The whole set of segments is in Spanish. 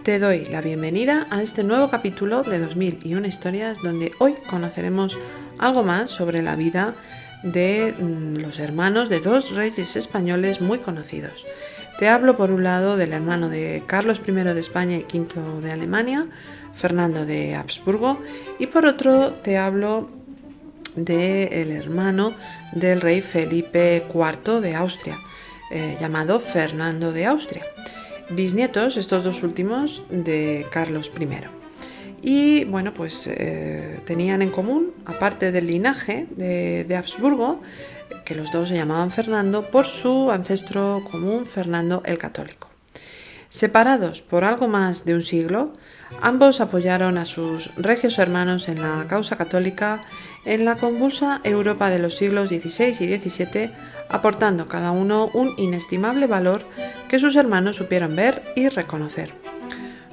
Te doy la bienvenida a este nuevo capítulo de 2001 historias, donde hoy conoceremos algo más sobre la vida de los hermanos de dos reyes españoles muy conocidos. Te hablo por un lado del hermano de Carlos I de España y V de Alemania, Fernando de Habsburgo, y por otro te hablo del hermano del rey Felipe IV de Austria, llamado Fernando de Austria, bisnietos, estos dos últimos, de Carlos I. Y bueno, pues tenían en común, aparte del linaje de Habsburgo, que los dos se llamaban Fernando, por su ancestro común, Fernando el Católico. Separados por algo más de un siglo, ambos apoyaron a sus regios hermanos en la causa católica en la convulsa Europa de los siglos XVI y XVII, aportando cada uno un inestimable valor que sus hermanos supieron ver y reconocer.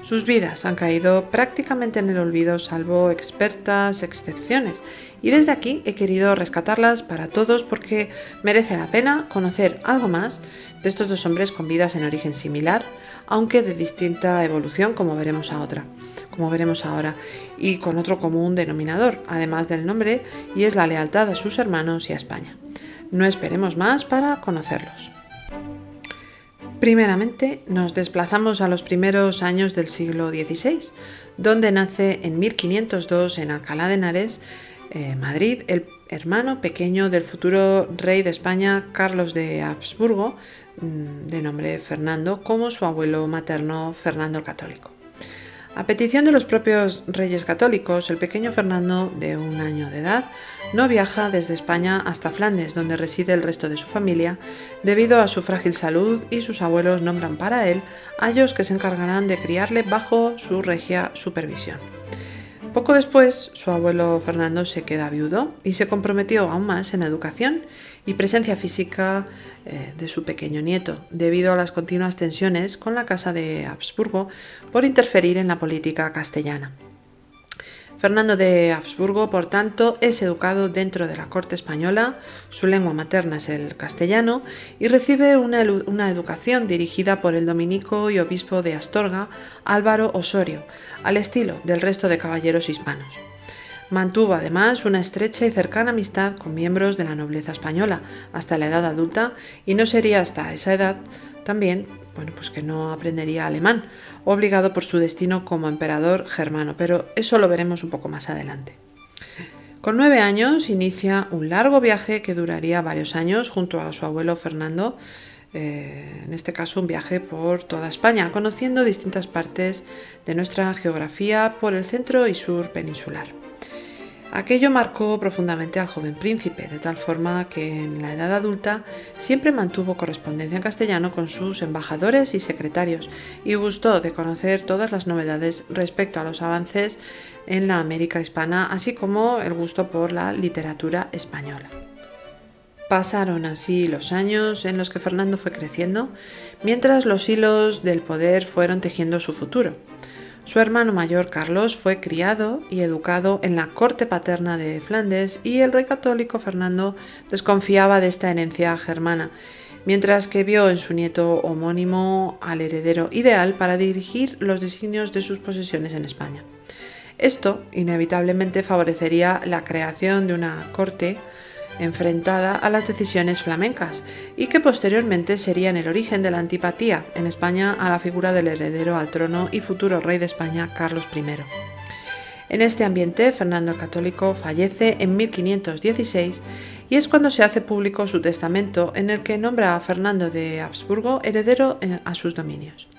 Sus vidas han caído prácticamente en el olvido, salvo expertas excepciones, y desde aquí he querido rescatarlas para todos porque merece la pena conocer algo más de estos dos hombres con vidas en origen similar, aunque de distinta evolución, como veremos ahora, y con otro común denominador, además del nombre, y es la lealtad a sus hermanos y a España. No esperemos más para conocerlos. Primeramente, nos desplazamos a los primeros años del siglo XVI, donde nace en 1502 en Alcalá de Henares, Madrid, el hermano pequeño del futuro rey de España, Carlos de Habsburgo, de nombre Fernando, como su abuelo materno, Fernando el Católico. A petición de los propios reyes católicos, el pequeño Fernando, de 1 año de edad, no viaja desde España hasta Flandes, donde reside el resto de su familia, debido a su frágil salud, y sus abuelos nombran para él ayos que se encargarán de criarle bajo su regia supervisión. Poco después, su abuelo Fernando se queda viudo y se comprometió aún más en la educación y presencia física de su pequeño nieto, debido a las continuas tensiones con la Casa de Habsburgo por interferir en la política castellana. Fernando de Habsburgo, por tanto, es educado dentro de la corte española, su lengua materna es el castellano, y recibe una educación dirigida por el dominico y obispo de Astorga, Álvaro Osorio, al estilo del resto de caballeros hispanos. Mantuvo además una estrecha y cercana amistad con miembros de la nobleza española hasta la edad adulta, y no sería hasta esa edad también que no aprendería alemán, obligado por su destino como emperador germano, pero eso lo veremos un poco más adelante. Con 9 años inicia un largo viaje que duraría varios años junto a su abuelo Fernando, en este caso un viaje por toda España, conociendo distintas partes de nuestra geografía por el centro y sur peninsular. Aquello marcó profundamente al joven príncipe, de tal forma que en la edad adulta siempre mantuvo correspondencia en castellano con sus embajadores y secretarios, y gustó de conocer todas las novedades respecto a los avances en la América hispana, así como el gusto por la literatura española. Pasaron así los años en los que Fernando fue creciendo, mientras los hilos del poder fueron tejiendo su futuro. Su hermano mayor, Carlos, fue criado y educado en la corte paterna de Flandes, y el rey católico Fernando desconfiaba de esta herencia germana, mientras que vio en su nieto homónimo al heredero ideal para dirigir los designios de sus posesiones en España. Esto inevitablemente favorecería la creación de una corte enfrentada a las decisiones flamencas, y que posteriormente serían el origen de la antipatía en España a la figura del heredero al trono y futuro rey de España, Carlos I. En este ambiente, Fernando el Católico fallece en 1516, y es cuando se hace público su testamento, en el que nombra a Fernando de Habsburgo heredero a sus dominios.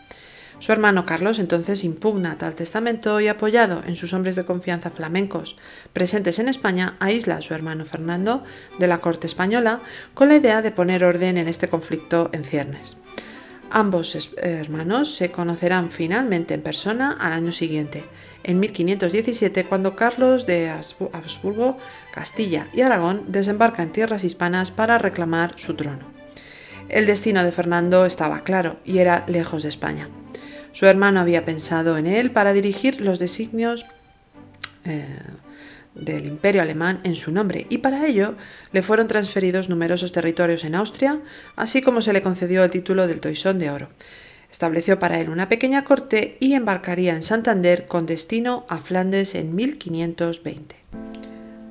Su hermano Carlos entonces impugna tal testamento y, apoyado en sus hombres de confianza flamencos presentes en España, aísla a su hermano Fernando de la corte española con la idea de poner orden en este conflicto en ciernes. Ambos hermanos se conocerán finalmente en persona al año siguiente, en 1517, cuando Carlos de Habsburgo, Castilla y Aragón desembarca en tierras hispanas para reclamar su trono. El destino de Fernando estaba claro y era lejos de España. Su hermano había pensado en él para dirigir los designios del Imperio alemán en su nombre, y para ello le fueron transferidos numerosos territorios en Austria, así como se le concedió el título del Toisón de Oro. Estableció para él una pequeña corte y embarcaría en Santander con destino a Flandes en 1520.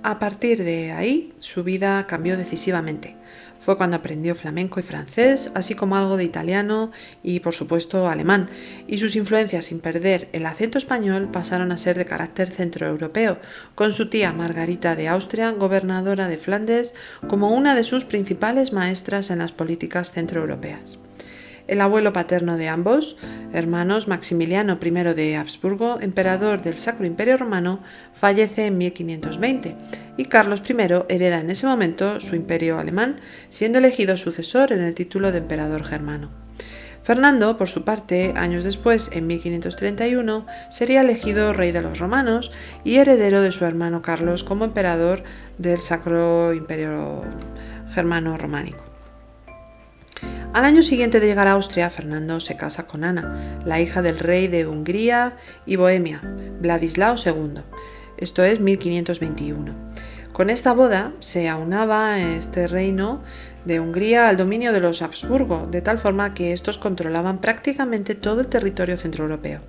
A partir de ahí, su vida cambió decisivamente. Fue cuando aprendió flamenco y francés, así como algo de italiano y, por supuesto, alemán, y sus influencias, sin perder el acento español, pasaron a ser de carácter centroeuropeo, con su tía Margarita de Austria, gobernadora de Flandes, como una de sus principales maestras en las políticas centroeuropeas. El abuelo paterno de ambos hermanos, Maximiliano I de Habsburgo, emperador del Sacro Imperio Romano, fallece en 1520 y Carlos I hereda en ese momento su imperio alemán, siendo elegido sucesor en el título de emperador germano. Fernando, por su parte, años después, en 1531, sería elegido rey de los romanos y heredero de su hermano Carlos como emperador del Sacro Imperio Germano Románico. Al año siguiente de llegar a Austria, Fernando se casa con Ana, la hija del rey de Hungría y Bohemia, Vladislao II. Esto es 1521. Con esta boda se aunaba este reino de Hungría al dominio de los Habsburgo, de tal forma que estos controlaban prácticamente todo el territorio centroeuropeo.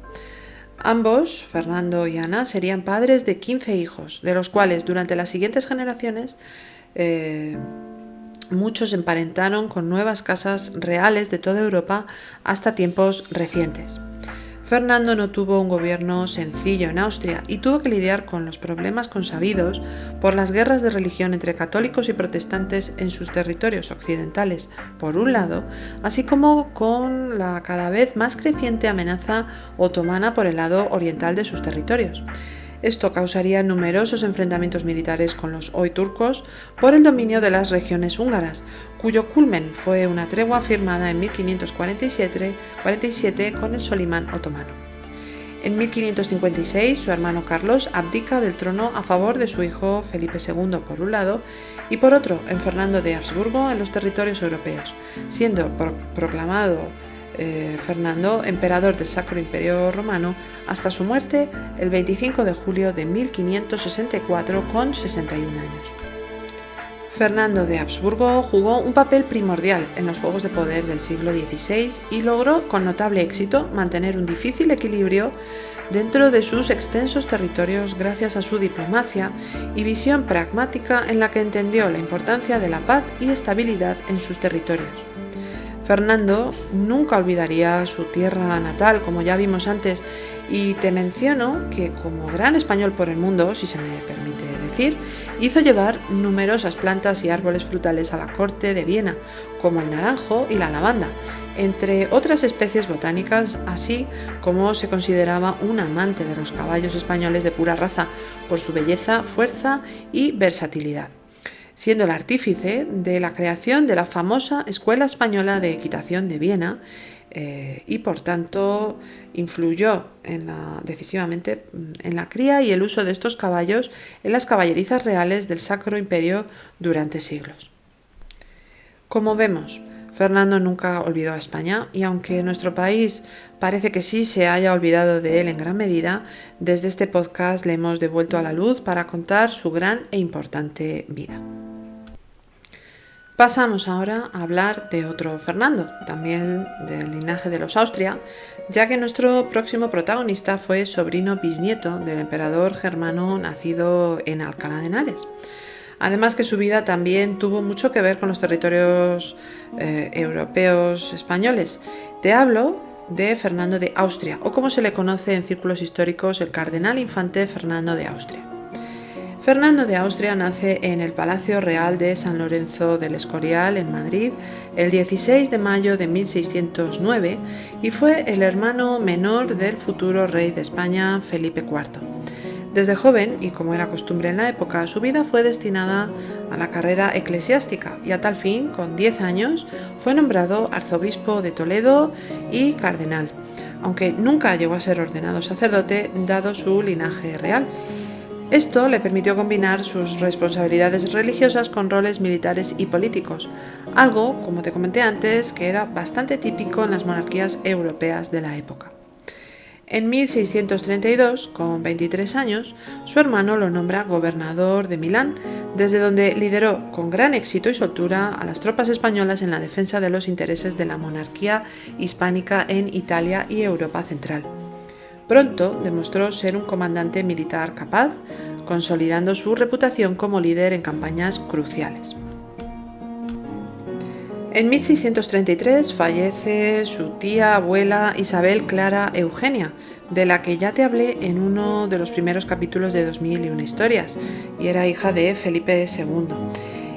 Ambos, Fernando y Ana, serían padres de 15 hijos, de los cuales durante las siguientes generaciones muchos se emparentaron con nuevas casas reales de toda Europa hasta tiempos recientes. Fernando no tuvo un gobierno sencillo en Austria y tuvo que lidiar con los problemas consabidos por las guerras de religión entre católicos y protestantes en sus territorios occidentales, por un lado, así como con la cada vez más creciente amenaza otomana por el lado oriental de sus territorios. Esto causaría numerosos enfrentamientos militares con los hoy turcos por el dominio de las regiones húngaras, cuyo culmen fue una tregua firmada en 1547 con el Solimán otomano. En 1556, su hermano Carlos abdica del trono a favor de su hijo Felipe II por un lado y por otro en Fernando de Habsburgo en los territorios europeos, siendo proclamado Fernando, emperador del Sacro Imperio Romano, hasta su muerte el 25 de julio de 1564 con 61 años. Fernando de Habsburgo jugó un papel primordial en los juegos de poder del siglo XVI y logró con notable éxito mantener un difícil equilibrio dentro de sus extensos territorios gracias a su diplomacia y visión pragmática en la que entendió la importancia de la paz y estabilidad en sus territorios. Fernando nunca olvidaría su tierra natal, como ya vimos antes, y te menciono que como gran español por el mundo, si se me permite decir, hizo llevar numerosas plantas y árboles frutales a la corte de Viena, como el naranjo y la lavanda, entre otras especies botánicas, así como se consideraba un amante de los caballos españoles de pura raza, por su belleza, fuerza y versatilidad, siendo el artífice de la creación de la famosa Escuela Española de Equitación de Viena y por tanto influyó decisivamente en la cría y el uso de estos caballos en las caballerizas reales del Sacro Imperio durante siglos. Como vemos, Fernando nunca olvidó a España y aunque nuestro país parece que sí se haya olvidado de él en gran medida, desde este podcast le hemos devuelto a la luz para contar su gran e importante vida. Pasamos ahora a hablar de otro Fernando, también del linaje de los Austria, ya que nuestro próximo protagonista fue sobrino bisnieto del emperador germano nacido en Alcalá de Henares. Además que su vida también tuvo mucho que ver con los territorios europeos españoles. Te hablo de Fernando de Austria, o como se le conoce en círculos históricos, el cardenal infante Fernando de Austria. Fernando de Austria nace en el Palacio Real de San Lorenzo del Escorial, en Madrid, el 16 de mayo de 1609 y fue el hermano menor del futuro rey de España, Felipe IV. Desde joven, y como era costumbre en la época, su vida fue destinada a la carrera eclesiástica y a tal fin, con 10 años, fue nombrado arzobispo de Toledo y cardenal, aunque nunca llegó a ser ordenado sacerdote dado su linaje real. Esto le permitió combinar sus responsabilidades religiosas con roles militares y políticos, algo, como te comenté antes, que era bastante típico en las monarquías europeas de la época. En 1632, con 23 años, su hermano lo nombra gobernador de Milán, desde donde lideró con gran éxito y soltura a las tropas españolas en la defensa de los intereses de la monarquía hispánica en Italia y Europa central. Pronto demostró ser un comandante militar capaz, consolidando su reputación como líder en campañas cruciales. En 1633 fallece su tía abuela Isabel Clara Eugenia, de la que ya te hablé en uno de los primeros capítulos de 2001 historias, y era hija de Felipe II.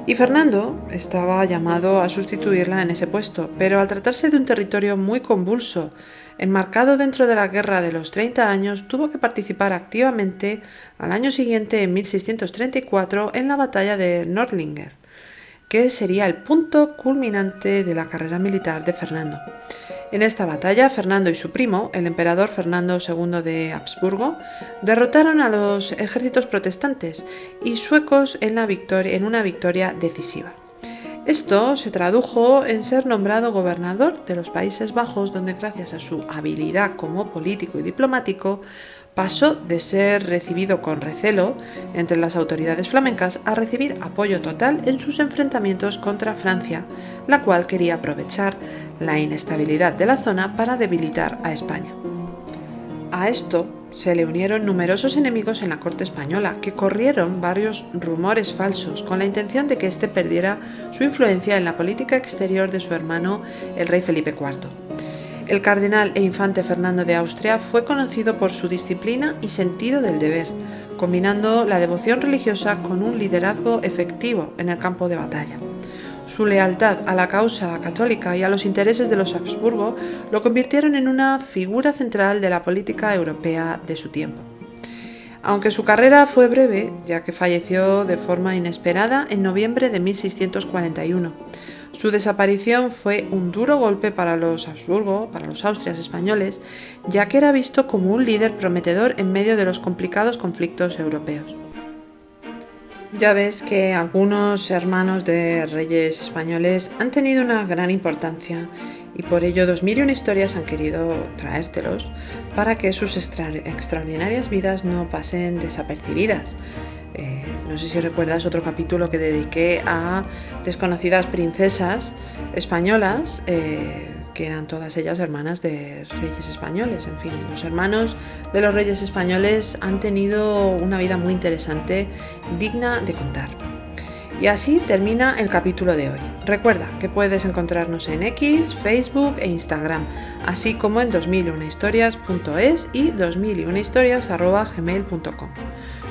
Y Fernando estaba llamado a sustituirla en ese puesto, pero al tratarse de un territorio muy convulso, enmarcado dentro de la Guerra de los 30 años, tuvo que participar activamente al año siguiente, en 1634, en la batalla de Nördlingen, que sería el punto culminante de la carrera militar de Fernando. En esta batalla, Fernando y su primo, el emperador Fernando II de Habsburgo, derrotaron a los ejércitos protestantes y suecos en una victoria decisiva. Esto se tradujo en ser nombrado gobernador de los Países Bajos, donde gracias a su habilidad como político y diplomático, pasó de ser recibido con recelo entre las autoridades flamencas a recibir apoyo total en sus enfrentamientos contra Francia, la cual quería aprovechar la inestabilidad de la zona para debilitar a España. A esto se le unieron numerosos enemigos en la corte española, que corrieron varios rumores falsos con la intención de que éste perdiera su influencia en la política exterior de su hermano, el rey Felipe IV. El cardenal e infante Fernando de Austria fue conocido por su disciplina y sentido del deber, combinando la devoción religiosa con un liderazgo efectivo en el campo de batalla. Su lealtad a la causa católica y a los intereses de los Habsburgo lo convirtieron en una figura central de la política europea de su tiempo. Aunque su carrera fue breve, ya que falleció de forma inesperada en noviembre de 1641, su desaparición fue un duro golpe para los Habsburgo, para los Austrias españoles, ya que era visto como un líder prometedor en medio de los complicados conflictos europeos. Ya ves que algunos hermanos de reyes españoles han tenido una gran importancia y por ello 2001 historias han querido traértelos para que sus extraordinarias vidas no pasen desapercibidas. No sé si recuerdas otro capítulo que dediqué a desconocidas princesas españolas, que eran todas ellas hermanas de reyes españoles. En fin, los hermanos de los reyes españoles han tenido una vida muy interesante, digna de contar. Y así termina el capítulo de hoy. Recuerda que puedes encontrarnos en X, Facebook e Instagram, así como en 2001historias.es y 2001historias@gmail.com.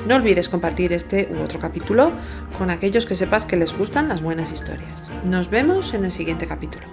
No olvides compartir este u otro capítulo con aquellos que sepas que les gustan las buenas historias. Nos vemos en el siguiente capítulo.